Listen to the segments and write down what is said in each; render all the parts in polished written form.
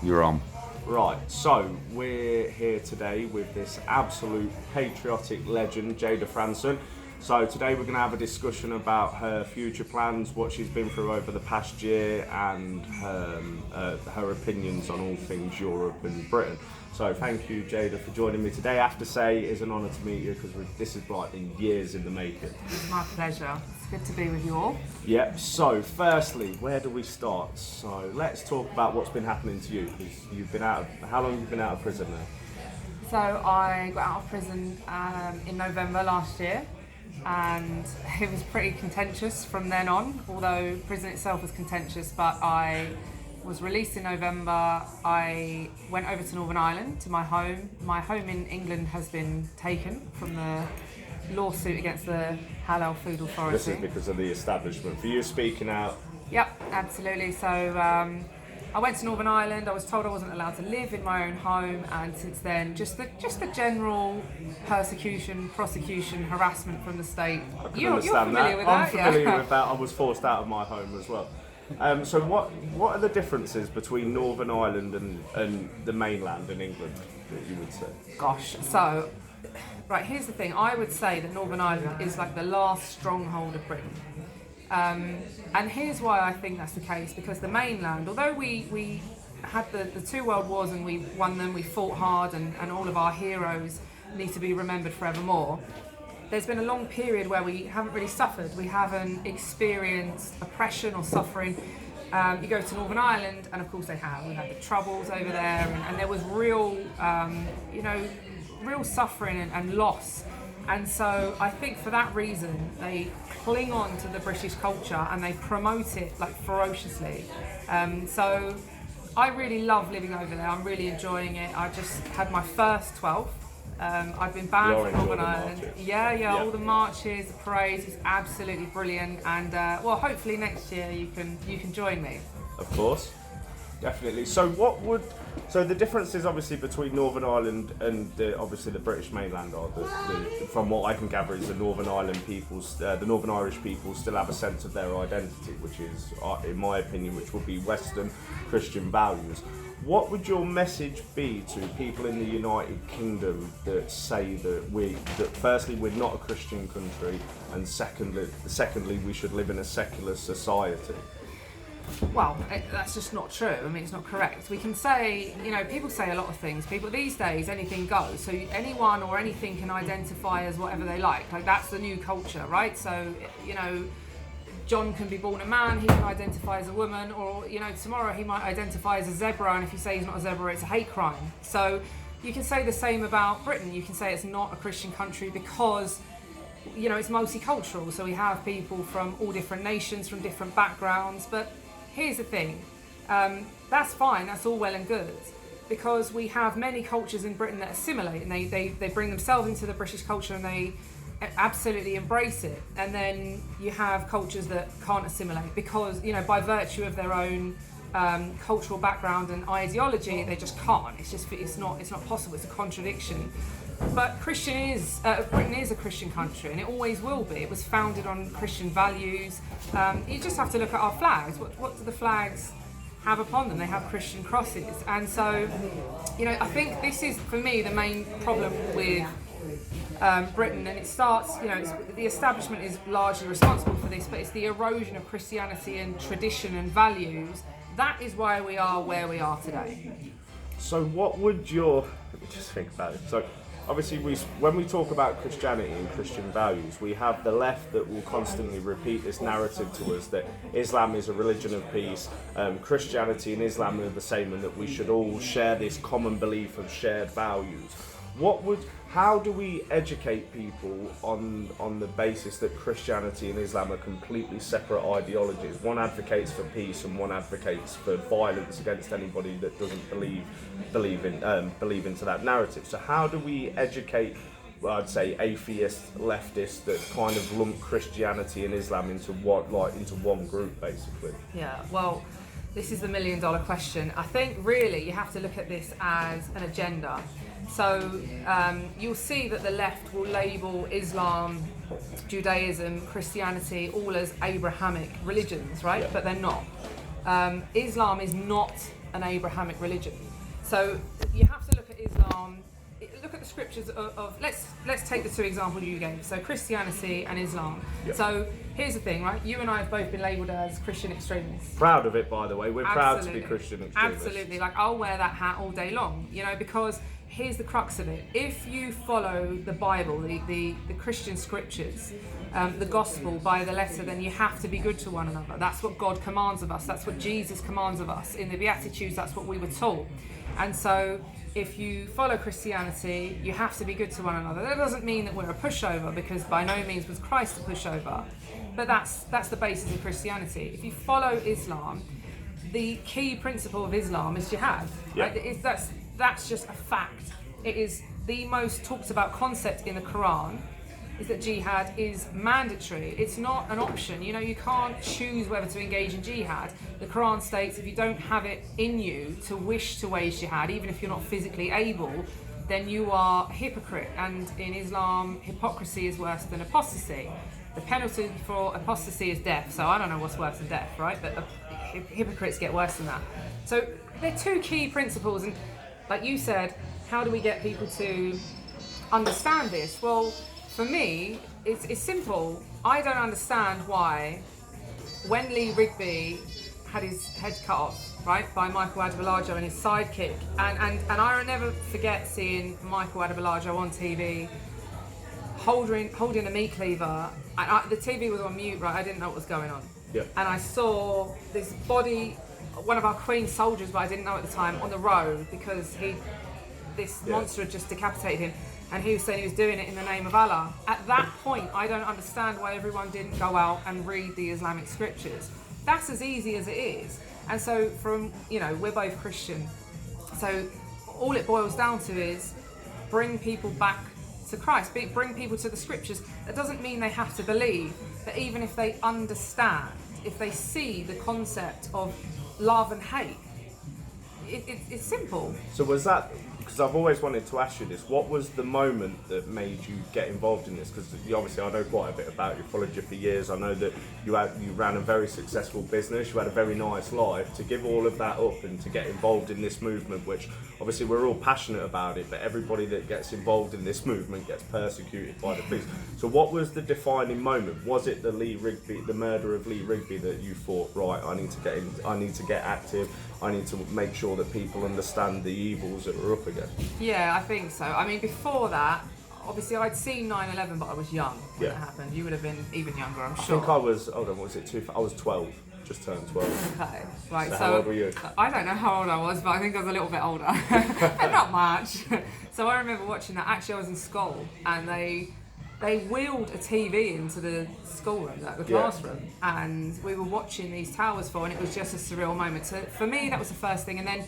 You're on. Right, so we're here today with this absolute patriotic legend, Jayda Fransen. So today we're going to have a discussion about her future plans, what she's been through over the past year, and her opinions on all things Europe and Britain. So thank you, Jayda, for joining me today. I have to say, it's an honour to meet you because this is like been years in the making. It's my pleasure. It's good to be with you all. Yep. So firstly, where do we start? So let's talk about what's been happening to you. Because you've been how long have you been out of prison now? So I got out of prison in November last year, and it was pretty contentious from then on. Although prison itself was contentious, but I was released in November. I went over to Northern Ireland to my home. My home in England has been taken from the lawsuit against the Halal Food Authority. This is because of the establishment. For you speaking out. Yep, absolutely. So I went to Northern Ireland. I was told I wasn't allowed to live in my own home, and since then, just the general persecution, prosecution, harassment from the state. You're familiar with that? I'm familiar with that. I was forced out of my home as well. So what are the differences between Northern Ireland and the mainland in England that you would say? Gosh, so right, here's the thing. I would say that Northern Ireland is like the last stronghold of Britain. And here's why I think that's the case, because the mainland, although we had the two world wars and we won them, we fought hard, and all of our heroes need to be remembered forevermore, there's been a long period where we haven't really suffered. We haven't experienced oppression or suffering. You go to Northern Ireland, and of course they have. We had the Troubles over there, and there was real, real suffering and loss. And so I think for that reason, they cling on to the British culture and they promote it like ferociously. So I really love living over there. I'm really enjoying it. I just had my first 12th. I've been banned from Northern Ireland. Yeah, all the marches, the parades, it's absolutely brilliant. And well, hopefully next year you can join me. Of course, definitely. So the differences obviously between Northern Ireland and obviously the British mainland are from what I can gather is the Northern Ireland peoples, the Northern Irish people still have a sense of their identity, which is, in my opinion, which would be Western Christian values. What would your message be to people in the United Kingdom that say that firstly we're not a Christian country, and secondly we should live in a secular society? Well, that's just not true. I mean, it's not correct. We can say, people say a lot of things. People these days, anything goes. So anyone or anything can identify as whatever they like. Like, that's the new culture, right? So, John can be born a man, he can identify as a woman, or, tomorrow he might identify as a zebra, and if you say he's not a zebra, it's a hate crime. So you can say the same about Britain. You can say it's not a Christian country because, it's multicultural. So we have people from all different nations, from different backgrounds, but here's the thing, that's fine, that's all well and good, because we have many cultures in Britain that assimilate, and they bring themselves into the British culture and they absolutely embrace it. And then you have cultures that can't assimilate because, by virtue of their own cultural background and ideology, they just can't. It's not possible, it's a contradiction. But Britain is a Christian country, and it always will be. It was founded on Christian values. You just have to look at our flags. What do the flags have upon them? They have Christian crosses. And so, I think this is, for me, the main problem with Britain, and it starts, the establishment is largely responsible for this, but it's the erosion of Christianity and tradition and values. That is why we are where we are today. So what would let me just think about it. So obviously when we talk about Christianity and Christian values, we have the left that will constantly repeat this narrative to us that Islam is a religion of peace, Christianity and Islam are the same, and that we should all share this common belief of shared values. How do we educate people on the basis that Christianity and Islam are completely separate ideologies? One advocates for peace and one advocates for violence against anybody that doesn't believe into that narrative. So how do we educate, I'd say, atheist leftists that kind of lump Christianity and Islam into one group, basically? Yeah, well, this is the $1 million question. I think really you have to look at this as an agenda. So you'll see that the left will label Islam, Judaism, Christianity all as Abrahamic religions, right? Yeah. But they're not. Islam is not an Abrahamic religion. So you have to look at Islam. Look at the scriptures of let's take the two examples you gave. So Christianity and Islam. Yep. So here's the thing, right? You and I have both been labelled as Christian extremists. Proud of it, by the way. We're proud to be Absolutely. Christian extremists. Absolutely. Like, I'll wear that hat all day long, because here's the crux of it. If you follow the Bible, the Christian scriptures, the gospel by the letter, then you have to be good to one another. That's what God commands of us. That's what Jesus commands of us. In the Beatitudes, that's what we were taught. And so if you follow Christianity, you have to be good to one another. That doesn't mean that we're a pushover, because by no means was Christ a pushover. But that's the basis of Christianity. If you follow Islam, the key principle of Islam is jihad. Yeah. Right? That's just a fact. It is the most talked about concept in the Quran, is that jihad is mandatory. It's not an option. You can't choose whether to engage in jihad. The Quran states if you don't have it in you to wish to wage jihad, even if you're not physically able, then you are a hypocrite. And in Islam, hypocrisy is worse than apostasy. The penalty for apostasy is death. So I don't know what's worse than death, right? But hypocrites get worse than that. So they're two key principles. And like you said, how do we get people to understand this? Well, for me, it's simple. I don't understand why, when Lee Rigby had his head cut off, right, by Michael Adebolajo and his sidekick, and I will never forget seeing Michael Adebolajo on TV holding a meat cleaver. The TV was on mute, right? I didn't know what was going on. Yeah. And I saw this body, one of our Queen soldiers, but I didn't know at the time, on the road because this monster had just decapitated him. And he was saying he was doing it in the name of Allah. At that point, I don't understand why everyone didn't go out and read the Islamic scriptures. That's as easy as it is. And so we're both Christian. So all it boils down to is bring people back to Christ, bring people to the scriptures. That doesn't mean they have to believe, but even if they understand, if they see the concept of love and hate, it's simple. So was that, because I've always wanted to ask you this, what was the moment that made you get involved in this? Because obviously I know quite a bit about you, followed you for years. I know that you ran a very successful business, you had a very nice life. To give all of that up and to get involved in this movement, which obviously we're all passionate about it, but everybody that gets involved in this movement gets persecuted by the police. So what was the defining moment? Was it the murder of Lee Rigby, that you thought, right, I need to get active, I need to make sure that people understand the evils that we're up against? Yeah, I think so. I mean, before that, obviously I'd seen 9/11, but I was young when it Yeah. happened. You would have been even younger, I'm I sure. think I was, I was 12, just turned 12. Okay, right. So how old were you? I don't know how old I was, but I think I was a little bit older, but not much. So I remember watching that. Actually, I was in school, and they wheeled a TV into the schoolroom, like the classroom, and we were watching these towers fall, and it was just a surreal moment. So for me, that was the first thing, and then.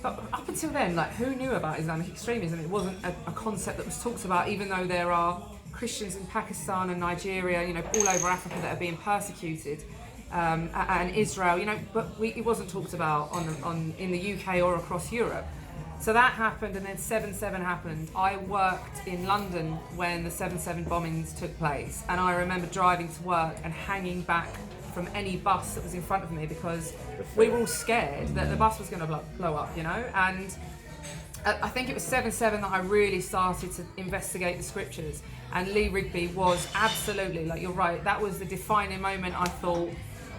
But up until then, like, who knew about Islamic extremism? It wasn't a concept that was talked about, even though there are Christians in Pakistan and Nigeria, all over Africa that are being persecuted, and Israel, but it wasn't talked about in the UK or across Europe. So that happened, and then 7/7 happened. I worked in London when the 7/7 bombings took place, and I remember driving to work and hanging back from any bus that was in front of me because we were all scared that the bus was going to blow up, and I think it was 7/7 that I really started to investigate the scriptures, and Lee Rigby was absolutely, like, you're right, that was the defining moment. I thought,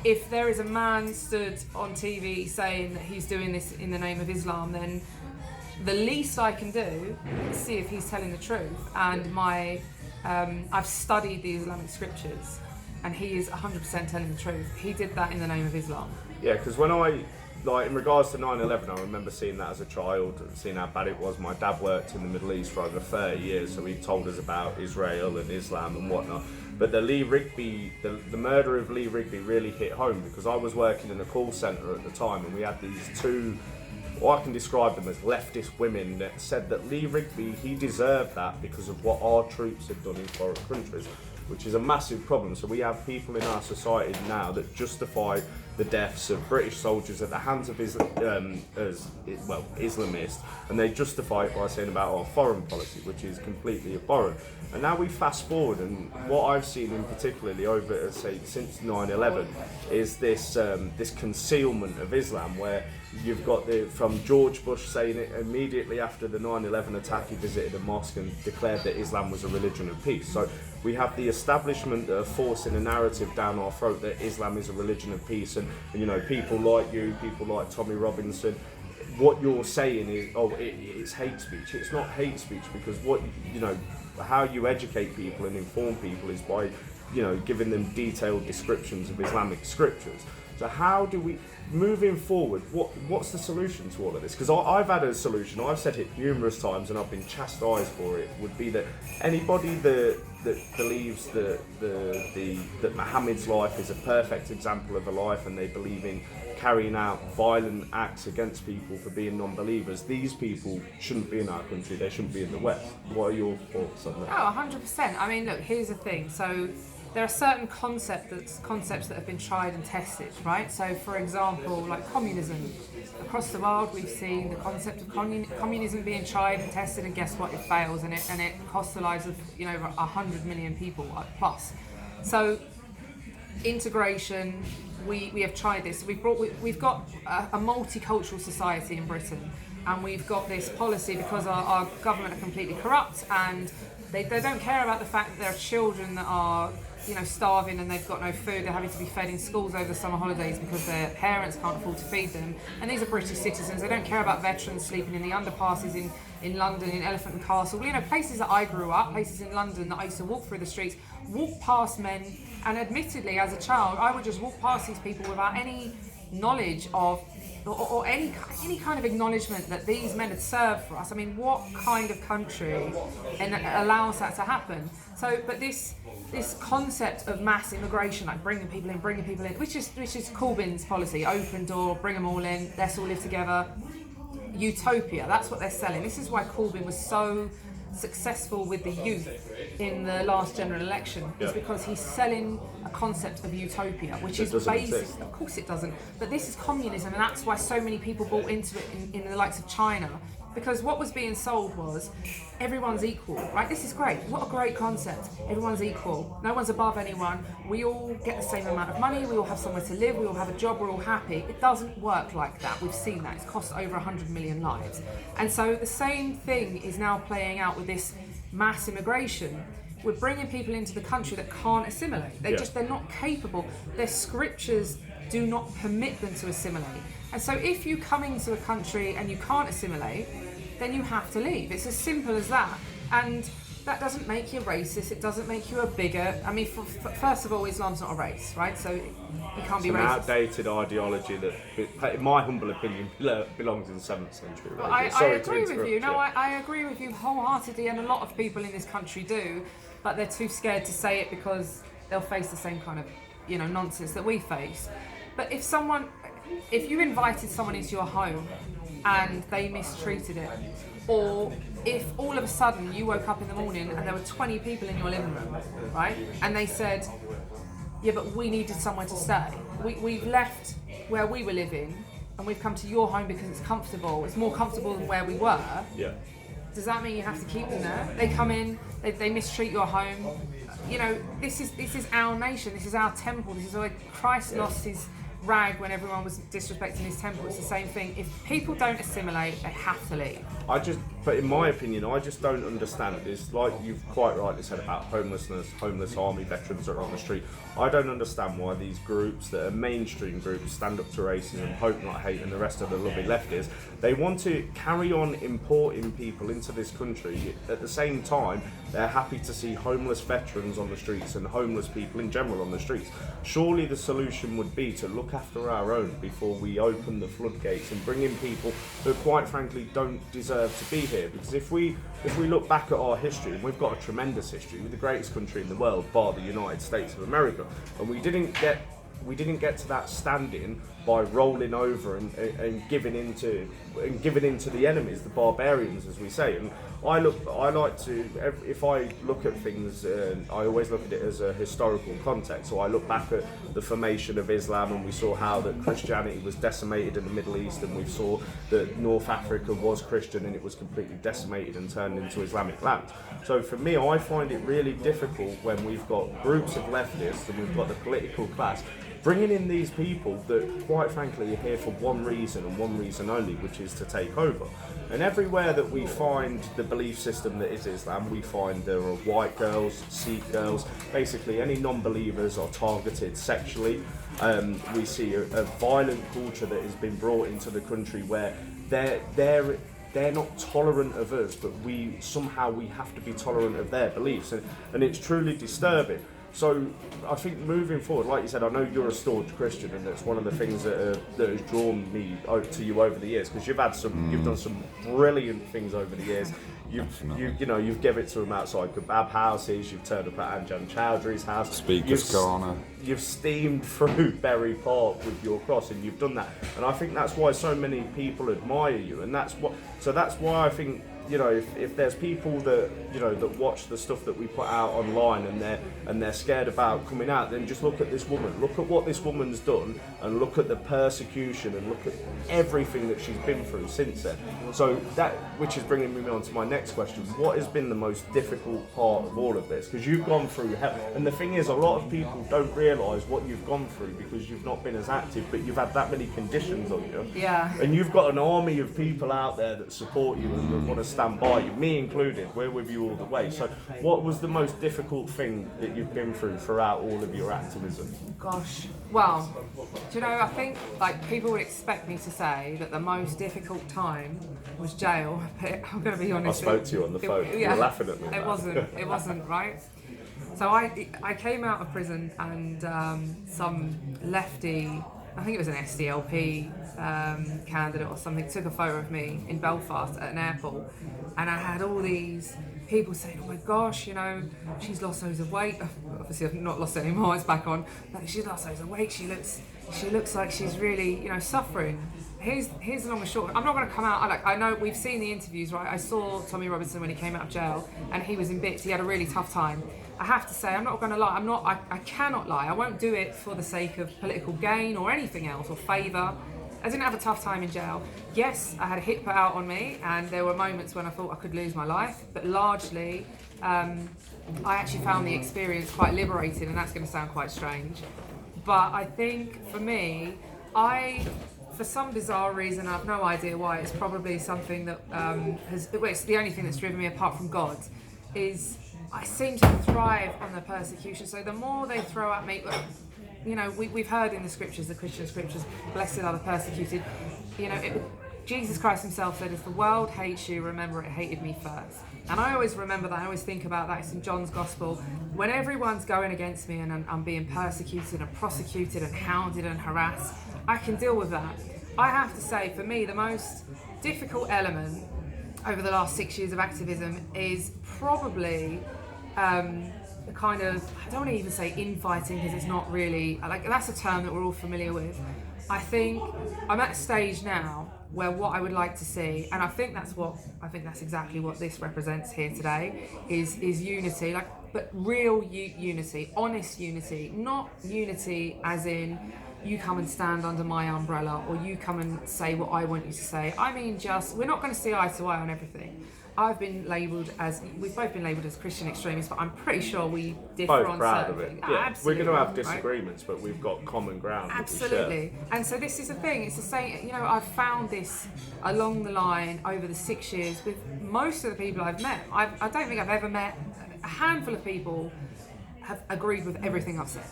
if there is a man stood on TV saying that he's doing this in the name of Islam, then the least I can do is see if he's telling the truth. And I've studied the Islamic scriptures, and he is 100% telling the truth. He did that in the name of Islam. Yeah, because when in regards to 9/11, I remember seeing that as a child and seeing how bad it was. My dad worked in the Middle East for over 30 years, so he told us about Israel and Islam and whatnot. But the murder of Lee Rigby really hit home, because I was working in a call centre at the time, and we had these two, or I can describe them as leftist women, that said that Lee Rigby, he deserved that because of what our troops had done in foreign countries, which is a massive problem. So we have people in our society now that justify the deaths of British soldiers at the hands of Islamists, and they justify it by saying about our foreign policy, which is completely abhorrent. And now we fast forward, and what I've seen in particularly over, say, since 9/11, is this concealment of Islam, where You've got from George Bush saying it immediately after the 9/11 attack. He visited a mosque and declared that Islam was a religion of peace. So we have the establishment that are forcing a narrative down our throat that Islam is a religion of peace, and you know, people like you, people like Tommy Robinson. What you're saying is, it's hate speech. It's not hate speech, because how you educate people and inform people is by, giving them detailed descriptions of Islamic scriptures. So how do we, moving forward, what's the solution to all of this? Because I've had a solution, I've said it numerous times and I've been chastised for it, would be that anybody that believes that Muhammad's life is a perfect example of a life, and they believe in carrying out violent acts against people for being non-believers, these people shouldn't be in our country, they shouldn't be in the West. What are your thoughts on that? Oh, 100%. I mean, look, here's the thing. So there are certain concepts that have been tried and tested, right? So, for example, like communism. Across the world, we've seen the concept of communism being tried and tested, and guess what? It fails, and it costs the lives of 100 million people plus. So, integration. We have tried this. We've got a multicultural society in Britain, and we've got this policy because our government are completely corrupt, and they don't care about the fact that there are children that are starving and they've got no food. They're having to be fed in schools over the summer holidays because their parents can't afford to feed them. And these are British citizens. They don't care about veterans sleeping in the underpasses in London, in Elephant and Castle. Places that I grew up, places in London that I used to walk through the streets, walk past men, and admittedly, as a child, I would just walk past these people without any knowledge of or any kind of acknowledgement that these men had served for us. I mean, what kind of country allows that to happen? So, but this concept of mass immigration, like bringing people in, which is Corbyn's policy, open door, bring them all in, let's all live together. Utopia, that's what they're selling. This is why Corbyn was so successful with the youth in the last general election, is because he's selling a concept of utopia, which is basic. Of course it doesn't, but this is communism, and that's why so many people bought into it in the likes of China, because what was being sold was everyone's equal, right? This is great. What a great concept. Everyone's equal. No one's above anyone. We all get the same amount of money. We all have somewhere to live. We all have a job. We're all happy. It doesn't work like that. We've seen that. It's cost over 100 million lives. And so the same thing is now playing out with this mass immigration. We're bringing people into the country that can't assimilate. They're not capable. Their scriptures do not permit them to assimilate. And so if you come into a country and you can't assimilate, then you have to leave. It's as simple as that. And that doesn't make you racist. It doesn't make you a bigot. I mean, first of all, Islam's not a race, right? So you can't be racist. It's an outdated ideology that, in my humble opinion, belongs in the 7th century. Well, I agree with you. No, I agree with you wholeheartedly, and a lot of people in this country do, but they're too scared to say it because they'll face the same kind of, nonsense that we face. But if you invited someone into your home and they mistreated it, or if all of a sudden you woke up in the morning and there were 20 people in your living room, right, and they said, yeah, but we needed somewhere to stay. We've left where we were living and we've come to your home because it's comfortable. It's more comfortable than where we were. Yeah. Does that mean you have to keep them there? They come in, they mistreat your home. This is our nation. This is our temple. This is where Christ lost his rag when everyone was disrespecting his temple. It's the same thing. If people don't assimilate, they have to leave. But in my opinion, I just don't understand this. Like you've quite rightly said about homelessness, homeless army veterans that are on the street. I don't understand why these groups that are mainstream groups, stand up to racism, hope not hate, and the rest of the lovely lefties, they want to carry on importing people into this country. At the same time, they're happy to see homeless veterans on the streets and homeless people in general on the streets. Surely the solution would be to look after our own before we open the floodgates and bring in people who quite frankly don't deserve to be here. Because if we look back at our history, and we've got a tremendous history, we're the greatest country in the world bar the United States of America, and we didn't get to that standing by rolling over and giving into the enemies, the barbarians, as we say. And I like to, if I look at things, I always look at it as a historical context. So I look back at the formation of Islam, and we saw how that Christianity was decimated in the Middle East, and we saw that North Africa was Christian and it was completely decimated and turned into Islamic land. So for me, I find it really difficult when we've got groups of leftists and we've got the political class bringing in these people that, quite frankly, are here for one reason and one reason only, which is to take over. And everywhere that we find the belief system that is Islam, we find there are white girls, Sikh girls, basically any non-believers are targeted sexually. We see a violent culture that has been brought into the country where they're not tolerant of us, but we have to be tolerant of their beliefs, and it's truly disturbing. So I think moving forward, like you said, I know you're a staunch Christian, and that's one of the things that has drawn me to you over the years, because you've done some brilliant things over the years. You've given it to them outside kebab houses. You've turned up at Anjan Chowdhury's house. Speaker's Corner. You've steamed through Berry Park with your cross, and you've done that. And I think that's why so many people admire you, and that's why I think, if there's people that that watch the stuff that we put out online and they're scared about coming out, then just look at this woman. Look at what this woman's done, and look at the persecution, and look at everything that she's been through since then. So that, which is bringing me on to my next question: what has been the most difficult part of all of this? Because you've gone through hell, and the thing is, a lot of people don't realise what you've gone through because you've not been as active, but you've had that many conditions on you. Yeah. And you've got an army of people out there that support you and that want to stand by you, me included. We're with you all the way. So what was the most difficult thing that you've been through throughout all of your activism? Gosh, well, do you know, I think people would expect me to say that the most difficult time was jail, but I'm going to be honest. I spoke to you on the phone. You were laughing at me. It wasn't, right? So I came out of prison, and some lefty, I think it was an SDLP candidate or something, took a photo of me in Belfast at an airport, and I had all these people saying, "Oh my gosh, she's lost loads of weight." Obviously, I've not lost any more; it's back on. But she's lost loads of weight. She looks like she's really, suffering. Here's the long and short. I'm not going to come out. I know we've seen the interviews, right? I saw Tommy Robinson when he came out of jail, and he was in bits. He had a really tough time. I have to say, I'm not going to lie. I cannot lie. I won't do it for the sake of political gain or anything else or favour. I didn't have a tough time in jail. Yes, I had a hit put out on me, and there were moments when I thought I could lose my life. But largely, I actually found the experience quite liberating, and that's going to sound quite strange. But I think for me, for some bizarre reason, I have no idea why, it's probably something that it's the only thing that's driven me apart from God, is I seem to thrive on the persecution. So the more they throw at me, we've heard in the scriptures, the Christian scriptures, blessed are the persecuted. Jesus Christ himself said, if the world hates you, remember it hated me first. And I always remember that. I always think about that. It's in John's Gospel. When everyone's going against me and I'm being persecuted and prosecuted and hounded and harassed, I can deal with that. I have to say, for me, the most difficult element over the last 6 years of activism is probably the kind of, I don't want to even say infighting, because it's not really, that's a term that we're all familiar with. I think I'm at a stage now where what I would like to see, and I think that's exactly what this represents here today, is unity, but real unity, honest unity, not unity as in you come and stand under my umbrella or you come and say what I want you to say. I mean, we're not going to see eye to eye on everything. We've both been labelled as Christian extremists, but I'm pretty sure we differ on certain things. Yeah. Absolutely, we're going to have disagreements, right? But we've got common ground. Absolutely. And so this is the thing, it's the same, I've found this along the line over the 6 years with most of the people I've met. I don't think I've ever met a handful of people have agreed with everything I've said.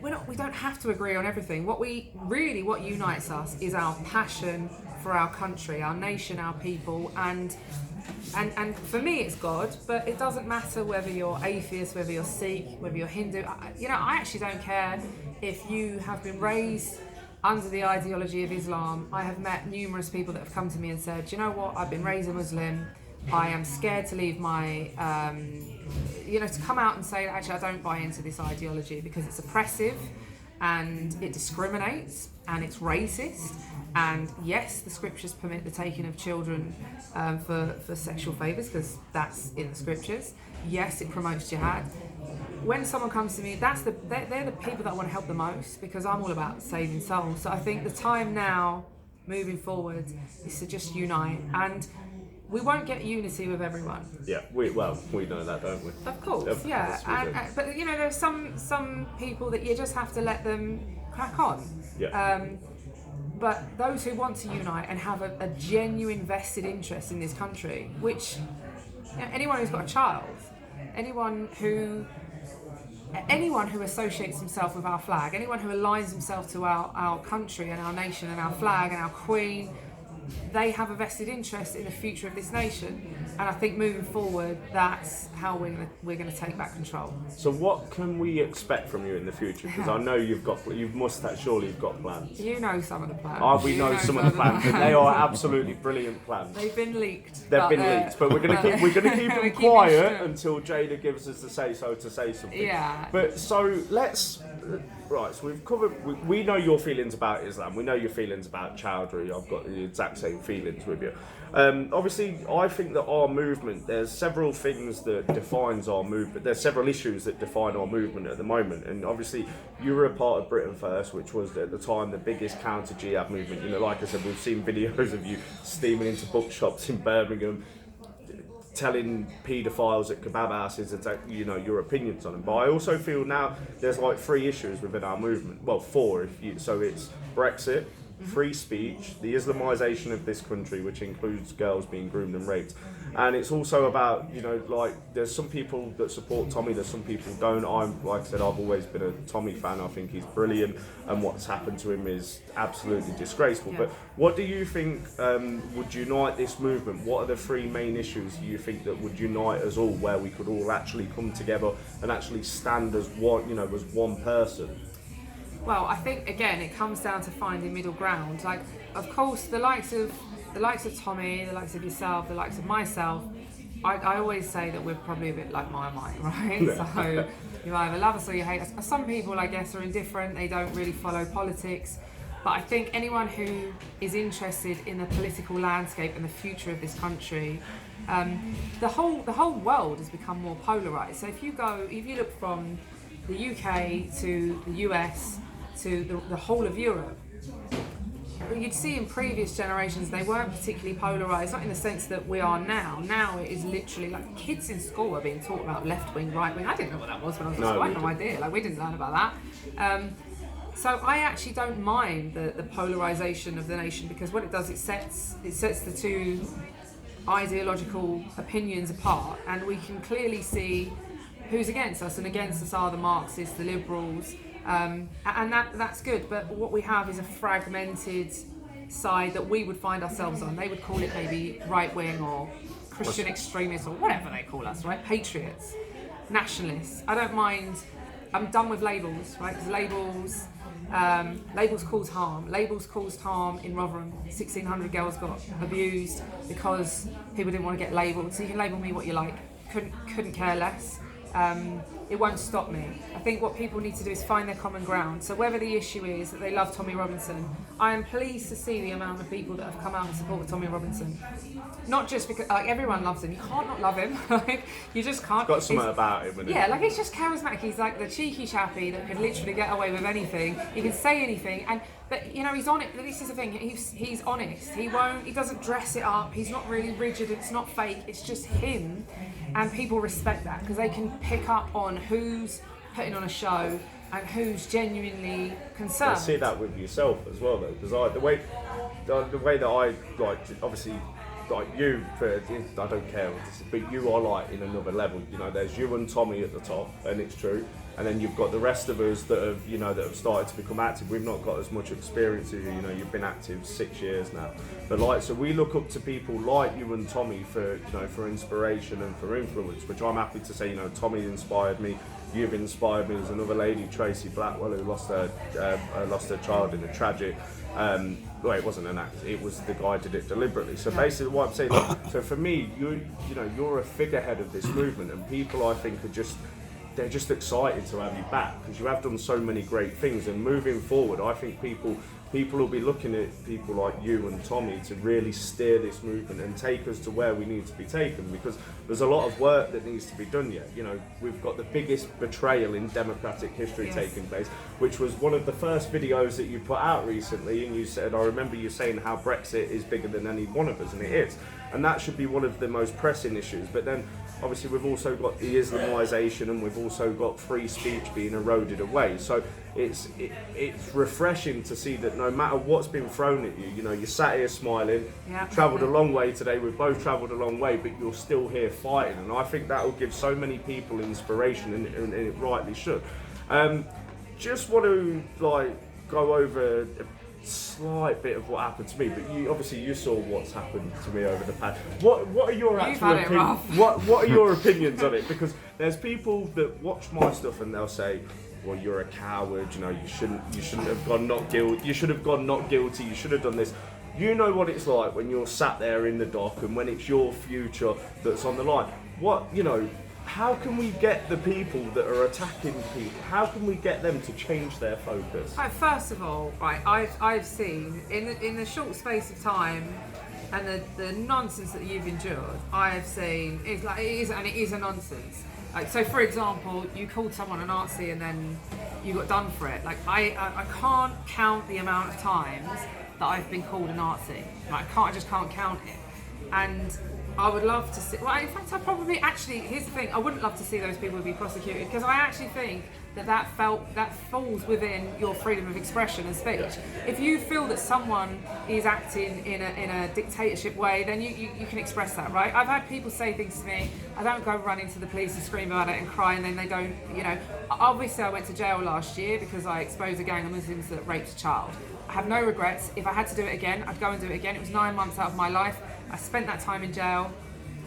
But we don't have to agree on everything. What unites us is our passion for our country, our nation, our people, and for me it's God, but it doesn't matter whether you're atheist, whether you're Sikh, whether you're Hindu. I actually don't care if you have been raised under the ideology of Islam. I have met numerous people that have come to me and said, you know what, I've been raised a Muslim, I am scared to leave my, to come out and say, actually, I don't buy into this ideology because it's oppressive and it discriminates and it's racist. And yes, the scriptures permit the taking of children for sexual favours, because that's in the scriptures. Yes, it promotes jihad. When someone comes to me, they're the people that I want to help the most, because I'm all about saving souls. So I think the time now, moving forward, is to just unite. And we won't get unity with everyone. Yeah, we know that, don't we? Of course, yeah. But there's some people that you just have to let them crack on. Yeah. But those who want to unite and have a genuine vested interest in this country, which anyone who's got a child, anyone who associates himself with our flag, anyone who aligns himself to our country and our nation and our flag and our queen, they have a vested interest in the future of this nation. And I think moving forward, that's how we're going to take back control. So what can we expect from you in the future? Because I know you've got plans. You know some of the plans. We know some of the plans, and they are absolutely brilliant plans. They've been leaked. They've been leaked, but we're going to keep them quiet until Jayda gives us the say so to say something. Yeah. But so let's. Right, so we've covered. We know your feelings about Islam. We know your feelings about Chowdhury. I've got the exact same feelings with you. Obviously, I think that our movement. There's several things that defines our movement. There's several issues that define our movement at the moment. And obviously, you were a part of Britain First, which was at the time the biggest counter-jihad movement. You know, like I said, we've seen videos of you steaming into bookshops in Birmingham, telling paedophiles at kebab houses, your opinions on them. But I also feel now there's like 3 issues within our movement. Well, 4 so it's Brexit, free speech, the Islamisation of this country, which includes girls being groomed and raped. And it's also about, there's some people that support Tommy, there's some people don't. Like I said, I've always been a Tommy fan. I think he's brilliant, and what's happened to him is absolutely disgraceful. Yeah. But what do you think would unite this movement? What are the 3 main issues you think that would unite us all, where we could all actually come together and actually stand as one, as one person? Well, I think again it comes down to finding middle ground. Like, of course, the likes of Tommy, the likes of yourself, the likes of myself, I always say that we're probably a bit like Marmite, right? Yeah. So you either love us or you hate us. Some people, I guess, are indifferent. They don't really follow politics. But I think anyone who is interested in the political landscape and the future of this country, the whole world has become more polarised. So if you look from the UK to the US to the whole of Europe, you'd see in previous generations they weren't particularly polarised, not in the sense that we are now. Now it is literally like kids in school are being taught about left wing, right wing. I didn't know what that was when I was in school. I had no idea. Like, we didn't learn about that. So I actually don't mind the polarisation of the nation, because what it does, it sets the 2 ideological opinions apart, and we can clearly see who's against us, and against us are the Marxists, the liberals, and that's good. But what we have is a fragmented side that we would find ourselves on. They would call it maybe right-wing or Christian extremists or whatever they call us, right? Patriots, nationalists. I don't mind. I'm done with labels, right? Because labels cause harm. Labels caused harm in Rotherham. 1,600 girls got abused because people didn't want to get labelled. So you can label me what you like. Couldn't care less. It won't stop me. I think what people need to do is find their common ground. So whether the issue is that they love Tommy Robinson, I am pleased to see the amount of people that have come out and support Tommy Robinson. Not just because everyone loves him. You can't not love him. You just can't. Got something about him, isn't it? Yeah, he's just charismatic. He's like the cheeky chappy that could literally get away with anything. He can say anything, but he's on it. This is the thing. He's honest. He doesn't dress it up. He's not really rigid. It's not fake. It's just him. And people respect that because they can pick up on who's putting on a show and who's genuinely concerned. I see that with yourself as well, though, because the way that I obviously you, I don't care, but you are in another level. There's you and Tommy at the top, and it's true. And then you've got the rest of us that have started to become active. We've not got as much experience as you. You've been active 6 years now. But so we look up to people like you and Tommy for inspiration and for influence, which I'm happy to say. Tommy inspired me. You've inspired me. There's another lady, Tracy Blackwell, who lost her child in a tragic. It wasn't an act. It was the guy did it deliberately. So basically, what I'm saying. So for me, you're a figurehead of this movement, and people I think are just. They're just excited to have you back because you have done so many great things, and moving forward I think people will be looking at people like you and Tommy to really steer this movement and take us to where we need to be taken, because there's a lot of work that needs to be done yet. We've got the biggest betrayal in democratic history taking place, which was one of the first videos that you put out recently, and you said, I remember you saying how Brexit is bigger than any one of us, and it is, and that should be one of the most pressing issues. But then obviously we've also got the Islamisation, and we've also got free speech being eroded away. So it's refreshing to see that no matter what's been thrown at you, you know, you're sat here smiling, travelled a long way today, we've both travelled a long way, but you're still here fighting, and I think that will give so many people inspiration, and it rightly should. Just want to go over a slight bit of what happened to me, but you saw what's happened to me over the past. What are your actual opinions? What are your opinions on it? Because there's people that watch my stuff and they'll say, well, you're a coward, you know, you shouldn't have gone not guilty, you should have gone not guilty, you should have done this. You know what it's like when you're sat there in the dock and when it's your future that's on the line. How can we get the people that are attacking people, how can we get them to change their focus? Right, first of all, I've seen in the short space of time and the nonsense that you've endured, I have seen it is a nonsense. Like, so for example, you called someone a Nazi and then you got done for it. Like, I can't count the amount of times that I've been called a Nazi. Like, I just can't count it. And I would love to see, well, in fact, here's the thing, I wouldn't love to see those people be prosecuted, because I actually think that falls within your freedom of expression and speech. If you feel that someone is acting in a dictatorship way, then you can express that, right? I've had people say things to me, I don't go running to the police and scream about it and cry, and then they don't, obviously I went to jail last year because I exposed a gang of Muslims that raped a child. I have no regrets. If I had to do it again, I'd go and do it again. It was 9 months out of my life. I spent that time in jail,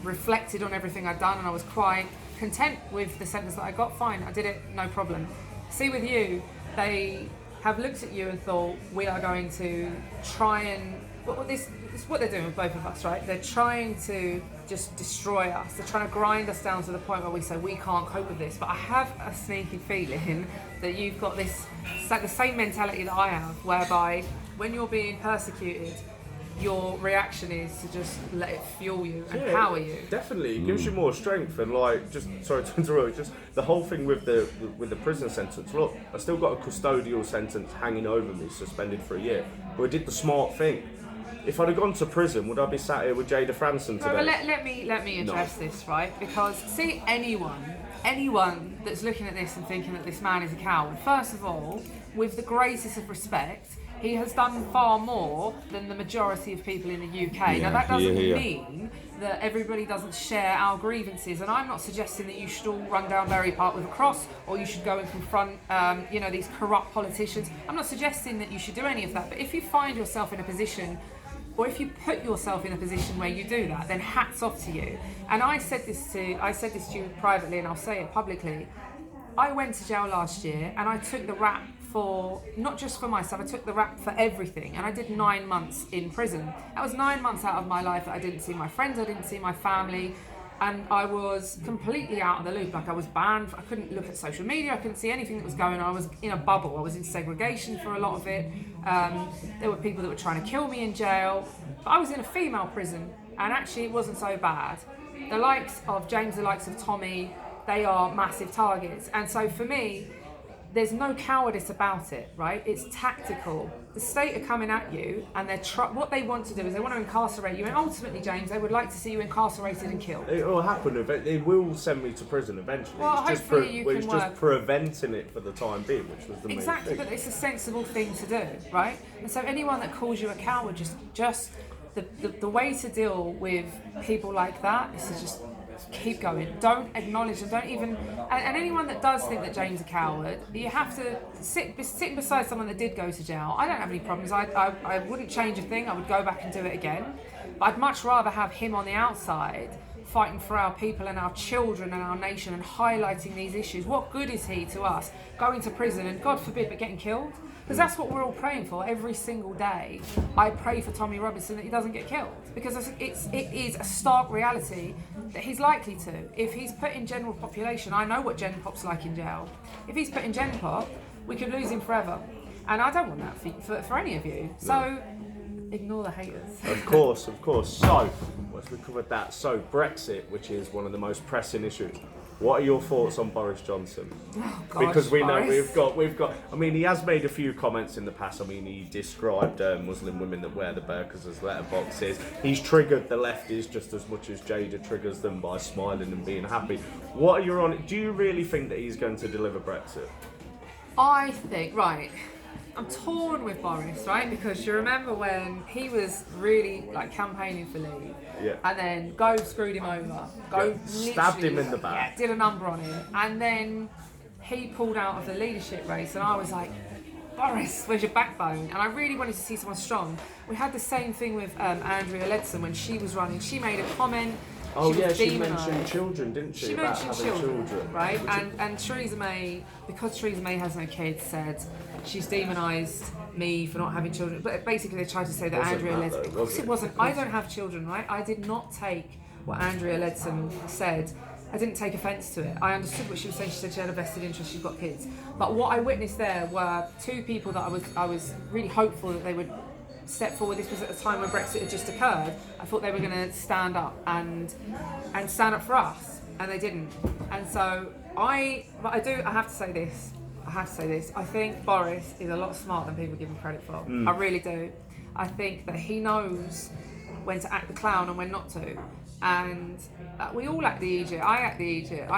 reflected on everything I'd done, and I was quite content with the sentence that I got. Fine, I did it, no problem. See, with you, they have looked at you and thought, we are going to try and... This is what they're doing with both of us, right? They're trying to just destroy us. They're trying to grind us down to the point where we say, we can't cope with this. But I have a sneaky feeling that you've got the same mentality that I have, whereby when you're being persecuted, your reaction is to just let it fuel you and power you. Definitely, it gives you more strength. And sorry to interrupt, just the whole thing with the prison sentence. Look, I still got a custodial sentence hanging over me, suspended for a year. But I did the smart thing. If I'd have gone to prison, would I be sat here with Jayda Fransen today? Well, let me address this, right? Because see, anyone that's looking at this and thinking that this man is a coward, first of all, with the greatest of respect, he has done far more than the majority of people in the UK. Now that doesn't mean that everybody doesn't share our grievances, and I'm not suggesting that you should all run down Berry Park with a cross, or you should go and confront these corrupt politicians. I'm not suggesting that you should do any of that, but if you find yourself in a position, or if you put yourself in a position where you do that, then hats off to you. And I said this to you privately, and I'll say it publicly. I went to jail last year and I took the rap for, not just for myself, I took the rap for everything, and I did 9 months in prison. That was 9 months out of my life that I didn't see my friends, I didn't see my family, and I was completely out of the loop. Like, I was banned, I couldn't look at social media, I couldn't see anything that was going on. I was in a bubble, I was in segregation for a lot of it. There were people that were trying to kill me in jail, but I was in a female prison, and actually it wasn't so bad. The likes of James, the likes of Tommy, they are massive targets, and so for me, there's no cowardice about it, right? It's tactical. The state are coming at you, and what they want to do is they want to incarcerate you, and ultimately, James, they would like to see you incarcerated and killed. It will happen. They will send me to prison eventually. Well, it's just preventing it for the time being, which was the main thing. Exactly, but it's a sensible thing to do, right? And so anyone that calls you a coward, just the way to deal with people like that is to just keep going. Don't acknowledge them. Don't even. And anyone that does think that James is a coward, you have to sit beside someone that did go to jail. I don't have any problems. I wouldn't change a thing. I would go back and do it again. But I'd much rather have him on the outside, fighting for our people and our children and our nation and highlighting these issues. What good is he to us going to prison and, God forbid, but getting killed? Because that's what we're all praying for every single day. I pray for Tommy Robinson that he doesn't get killed, because it is a stark reality that he's likely to. If he's put in general population, I know what Gen Pop's like in jail. If he's put in Gen Pop, we could lose him forever. And I don't want that for any of you. So ignore the haters. Of course. So, once we covered that, so Brexit, which is one of the most pressing issues. What are your thoughts on Boris Johnson? Oh, gosh, because we know Boris. we've got. I mean, he has made a few comments in the past. I mean, he described Muslim women that wear the burqas as letterboxes. He's triggered the lefties just as much as Jayda triggers them by smiling and being happy. What are your on? Do you really think that he's going to deliver Brexit? I think, right, I'm torn with Boris, right? Because you remember when he was really like campaigning for leave, and then Gove screwed him over. Gove stabbed him in the back, did a number on him, and then he pulled out of the leadership race, and I was like, Boris, where's your backbone? And I really wanted to see someone strong. We had the same thing with Andrea Leadsom when she was running. She made a comment. She mentioned children, didn't she? She about mentioned having children, right? And Theresa May, because Theresa May has no kids, said she's demonised me for not having children. But basically, they tried to say that Andrea Leadsom. Of course, it wasn't. I don't have children, right? I did not take what Andrea Leadsom said. I didn't take offence to it. I understood what she was saying. She said she had a vested interest. She's got kids. But what I witnessed there were two people that I was really hopeful that they would step forward. This was at a time when Brexit had just occurred. I thought they were going to stand up and stand up for us, and they didn't. And so I have to say this. I think Boris is a lot smarter than people give him credit for. I really do. I think that he knows when to act the clown and when not to. And we all act the idiot. I act the idiot.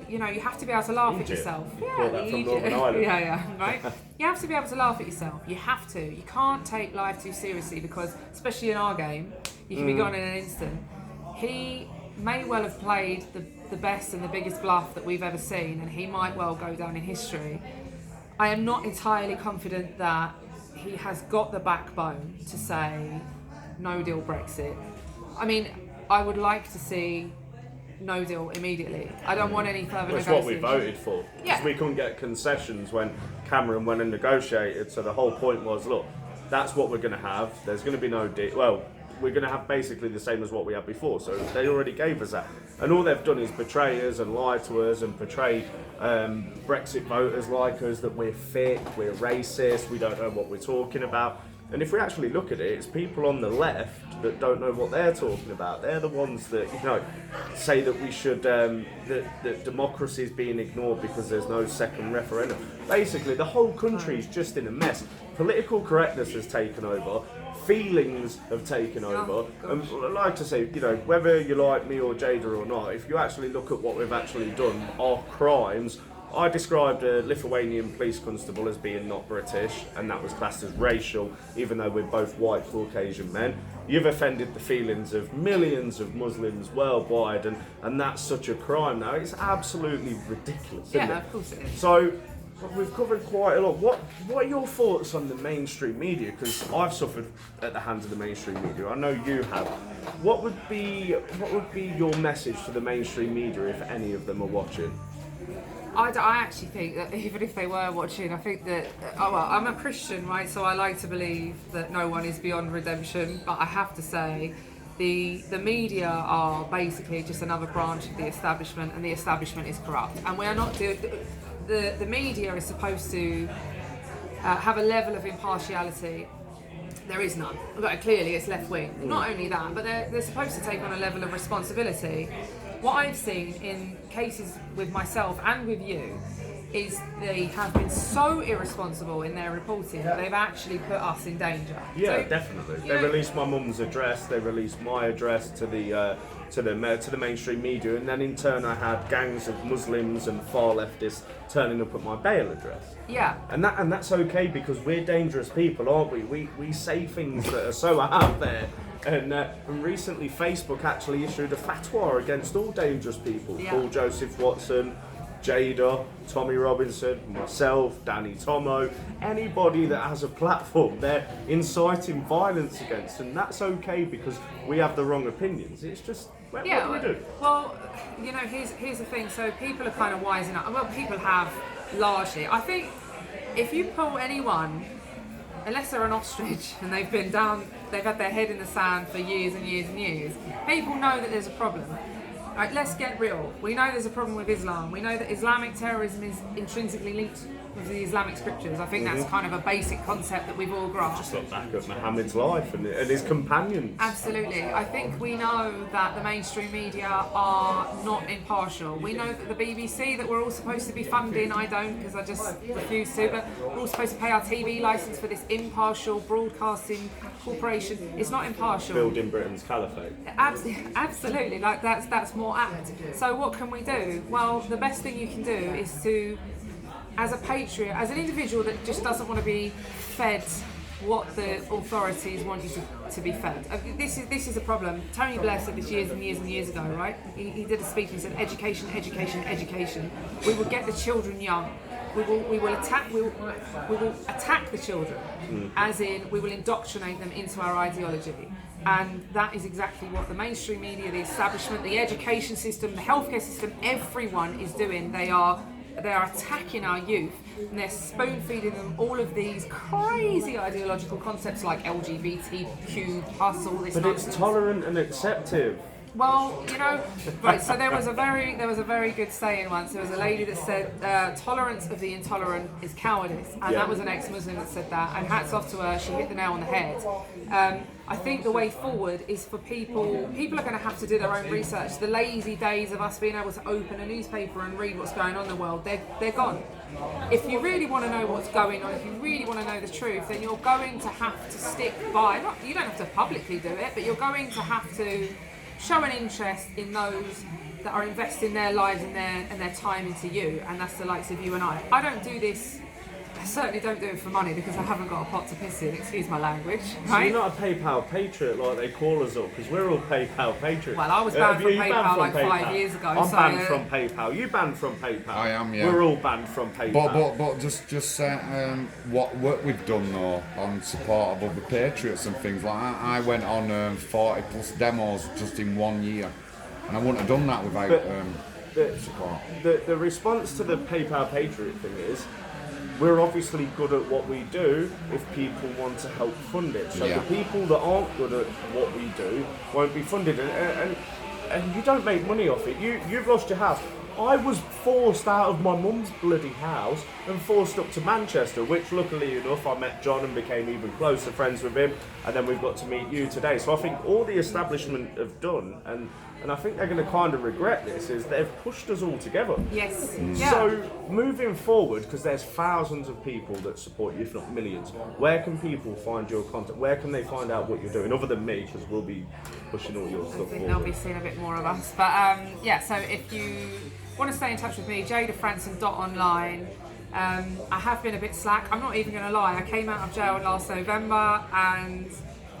You have to be able to laugh at yourself. Yeah, the idiot. yeah, right. You have to be able to laugh at yourself. You have to. You can't take life too seriously because, especially in our game, you can be gone in an instant. He may well have played the best and the biggest bluff that we've ever seen, and he might well go down in history. I am not entirely confident that he has got the backbone to say no deal Brexit. I mean, I would like to see no deal immediately. I don't want any further negotiation. That's what we voted for. Because we couldn't get concessions when Cameron went and negotiated. So the whole point was, look, that's what we're going to have. There's going to be no deal. Well, we're going to have basically the same as what we had before. So they already gave us that. And all they've done is betray us and lie to us and portray Brexit voters like us, that we're thick, we're racist, we don't know what we're talking about. And if we actually look at it, it's people on the left that don't know what they're talking about. They're the ones that, say that we should, that democracy is being ignored because there's no second referendum. Basically, the whole country's just in a mess. Political correctness has taken over. Feelings have taken over. And I'd like to say, whether you like me or Jayda or not, if you actually look at what we've actually done, our crimes. I described a Lithuanian police constable as being not British, and that was classed as racial, even though we're both white Caucasian men. You've offended the feelings of millions of Muslims worldwide, and that's such a crime now. It's absolutely ridiculous, isn't it? Of course it is. So, we've covered quite a lot. What are your thoughts on the mainstream media? Because I've suffered at the hands of the mainstream media. I know you have. What would be your message to the mainstream media if any of them are watching? I actually think that even if they were watching, I think that, I'm a Christian, right, so I like to believe that no one is beyond redemption, but I have to say the media are basically just another branch of the establishment, and the establishment is corrupt. And we are not doing, the media is supposed to have a level of impartiality. There is none. Clearly it's left wing. Not only that, but they're supposed to take on a level of responsibility. What I've seen in cases with myself and with you is they have been so irresponsible in their reporting that they've actually put us in danger. Yeah, so, definitely. They released my mum's address, they released my address to the mainstream media, and then in turn I had gangs of Muslims and far leftists turning up at my bail address. Yeah. And that's okay because we're dangerous people, aren't we? We say things that are so out there. And recently Facebook actually issued a fatwa against all dangerous people. Paul Joseph Watson, Jayda, Tommy Robinson, myself, Danny Tomo, anybody that has a platform, they're inciting violence against, and that's okay because we have the wrong opinions. It's just, what do we do? Well, here's the thing. So people are kind of wising up. Well, people have largely. I think if you pull anyone, unless they're an ostrich and they've had their head in the sand for years and years and years, people know that there's a problem. Right, let's get real. We know there's a problem with Islam. We know that Islamic terrorism is intrinsically linked with the Islamic scriptures. I think that's kind of a basic concept that we've all grasped. Just look back at Muhammad's life and his companions. Absolutely. I think we know that the mainstream media are not impartial. We know that the BBC, that we're all supposed to be funding, I don't because I just refuse to, but we're all supposed to pay our TV licence for this impartial broadcasting corporation. It's not impartial. Building Britain's caliphate. Absolutely. Like that's more apt. So what can we do? Well, the best thing you can do is to as a patriot, as an individual that just doesn't want to be fed what the authorities want you to be fed. This is a problem. Tony Blair said this years and years and years ago, right? He did a speech and he said, education, education, education. We will get the children young. We will attack the children, as in we will indoctrinate them into our ideology. And that is exactly what the mainstream media, the establishment, the education system, the healthcare system, everyone is doing. They are attacking our youth, and they're spoon feeding them all of these crazy ideological concepts like LGBTQ plus all this But nonsense. it's tolerant and acceptive. Well, right. So there was a very good saying once. There was a lady that said, "Tolerance of the intolerant is cowardice," and that was an ex-Muslim that said that. And hats off to her; she hit the nail on the head. I think the way forward is for people. People are going to have to do their own research. The lazy days of us being able to open a newspaper and read what's going on in the world, they're gone. If you really want to know what's going on, if you really want to know the truth, then you're going to have to stick by. You don't have to publicly do it, but you're going to have to show an interest in those that are investing their lives and their time into you, and that's the likes of you and I. I don't do this, I certainly don't do it for money because I haven't got a pot to piss in, excuse my language. So right? you're not a PayPal patriot like they call us up, because we're all PayPal patriots. Well, I was banned from PayPal like 5 years ago. I'm so banned from PayPal. You banned from PayPal. I am, yeah. We're all banned from PayPal. But just what work we've done though on support of other patriots and things like that. I went on 40 plus demos just in 1 year, and I wouldn't have done that without support. The response to the PayPal patriot thing is, we're obviously good at what we do if people want to help fund it. So the people that aren't good at what we do won't be funded, and you don't make money off it. You've lost your house. I was forced out of my mum's bloody house and forced up to Manchester, which luckily enough I met John and became even closer friends with him, and then we've got to meet you today. So I think all the establishment have done, and I think they're going to kind of regret this, is they've pushed us all together. yes, yeah. So moving forward, because there's thousands of people that support you, if not millions, where can people find your content? Where can they find out what you're doing, other than me, because we'll be pushing all your I stuff think forward. they'll be seeing a bit more of us. But so if you want to stay in touch with me, JaydaFransen.online. I have been a bit slack. I'm not even going to lie. I came out of jail last November, and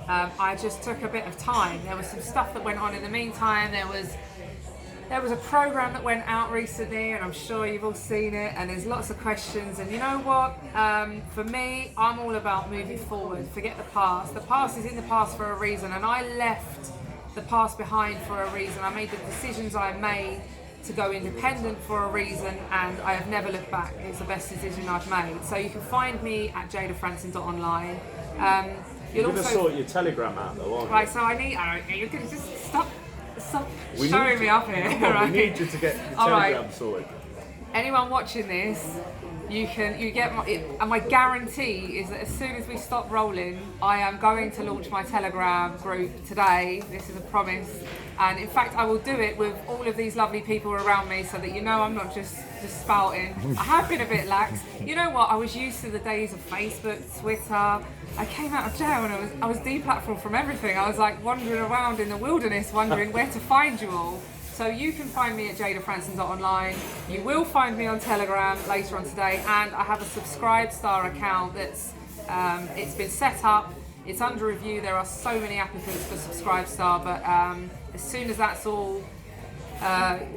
I just took a bit of time. There was some stuff that went on in the meantime. There was a program that went out recently, and I'm sure you've all seen it, and there's lots of questions. And you know what? For me, I'm all about moving forward. Forget the past. The past is in the past for a reason, and I left the past behind for a reason. I made the decisions I made to go independent for a reason, and I have never looked back. It's the best decision I've made. So you can find me at JaydaFransen.online. You're going to sort your Telegram out though, aren't you? Right, so you're going to just stop We showing need me you- up here. Come on, right? We need you to get your All right. Telegram sorted. Anyone watching this, you get and my guarantee is that as soon as we stop rolling, I am going to launch my Telegram group today. This is a promise, and in fact I will do it with all of these lovely people around me, so that you know I'm not just spouting. I have been a bit lax. You know what? I was used to the days of Facebook, Twitter. I came out of jail and I was deplatformed from everything. I was like wandering around in the wilderness, wondering where to find you all. So you can find me at JaydaFransen.online. You will find me on Telegram later on today, and I have a Subscribe Star account that's it's been set up. It's under review. There are so many applicants for Subscribe Star, but as soon as that's all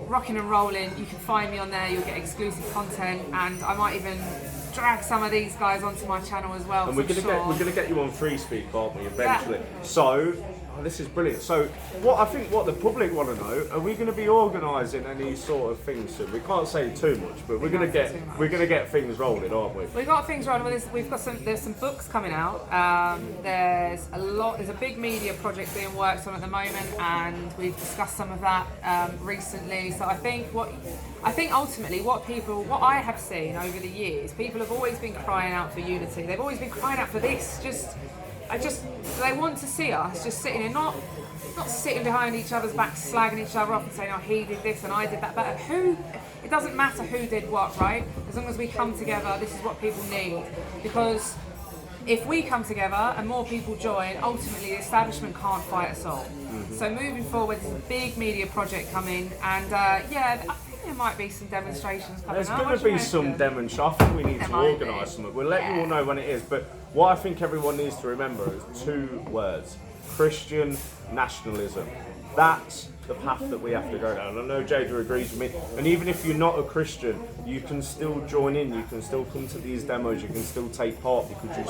rocking and rolling, you can find me on there. You'll get exclusive content, and I might even drag some of these guys onto my channel as well. And we're gonna get you on Free Speak, aren't we? Eventually. Yeah. So. Oh, this is brilliant. So, what the public want to know, are we going to be organising any sort of things soon? We can't say too much, but we're going to get things rolling, aren't we? We've got things rolling. There's some books coming out. There's a big media project being worked on at the moment, and we've discussed some of that recently. So I think ultimately what I have seen over the years, people have always been crying out for unity. They've always been crying out for this. They want to see us just sitting in, not sitting behind each other's backs, slagging each other off and saying, oh, he did this and I did that. But it doesn't matter who did what, right? As long as we come together, this is what people need. Because if we come together and more people join, ultimately the establishment can't fight us all. Mm-hmm. So moving forward, there's a big media project coming, and I think there might be some demonstrations coming There's up. going What to do you be some reckon? demonstration. I think we need There to might be. organise something. We'll let you all know when it is. But what I think everyone needs to remember is 2 words: Christian nationalism. That's the path that we have to go down. I know Jayda agrees with me. And even if you're not a Christian, you can still join in. You can still come to these demos. You can still take part because you